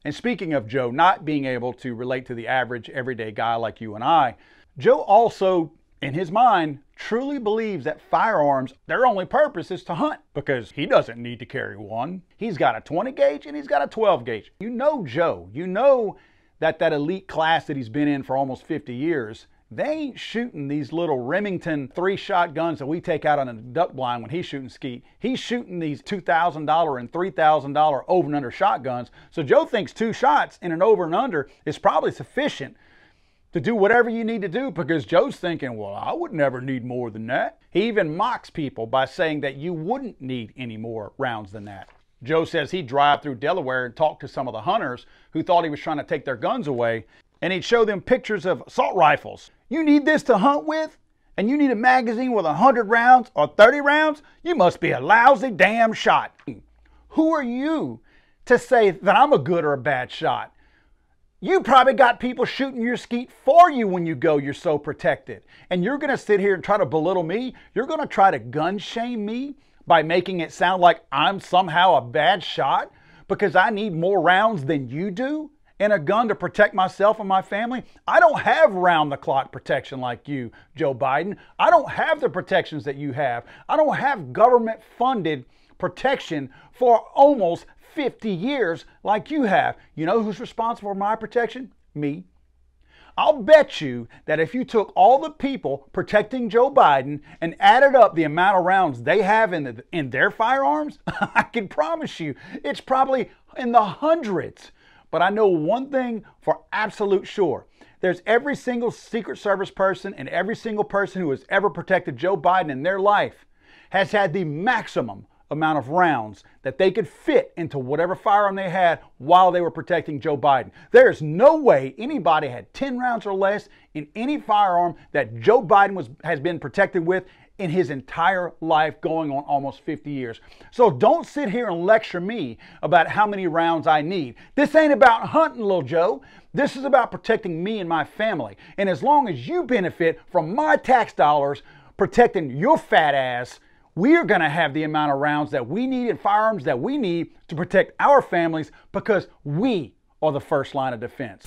And speaking of Joe not being able to relate to the average everyday guy like you and I, Joe also, in his mind, truly believes that firearms, their only purpose is to hunt, because he doesn't need to carry one. He's got a 20 gauge and he's got a 12 gauge. You know Joe, you know that elite class that he's been in for almost 50 years, they ain't shooting these little Remington 3-shot guns that we take out on a duck blind when he's shooting skeet. He's shooting these $2,000 and $3,000 over and under shotguns. So Joe thinks 2 shots in an over and under is probably sufficient to do whatever you need to do, because Joe's thinking, well, I would never need more than that. He even mocks people by saying that you wouldn't need any more rounds than that. Joe says he'd drive through Delaware and talk to some of the hunters who thought he was trying to take their guns away, and he'd show them pictures of assault rifles. You need this to hunt with? And you need a magazine with 100 rounds or 30 rounds? You must be a lousy damn shot. Who are you to say that I'm a good or a bad shot? You probably got people shooting your skeet for you when you go. You're so protected. And you're going to sit here and try to belittle me? You're going to try to gun shame me by making it sound like I'm somehow a bad shot because I need more rounds than you do in a gun to protect myself and my family? I don't have round-the-clock protection like you, Joe Biden. I don't have the protections that you have. I don't have government-funded protection for almost 50 years like you have. You know who's responsible for my protection? Me. I'll bet you that if you took all the people protecting Joe Biden and added up the amount of rounds they have in their firearms, I can promise you it's probably in the hundreds. But I know one thing for absolute sure. There's every single Secret Service person and every single person who has ever protected Joe Biden in their life has had the maximum amount of rounds that they could fit into whatever firearm they had while they were protecting Joe Biden. There's no way anybody had 10 rounds or less in any firearm that Joe Biden has been protected with in his entire life, going on almost 50 years. So don't sit here and lecture me about how many rounds I need. This ain't about hunting, little Joe. This is about protecting me and my family. And as long as you benefit from my tax dollars protecting your fat ass, we're going to have the amount of rounds that we need and firearms that we need to protect our families, because we are the first line of defense.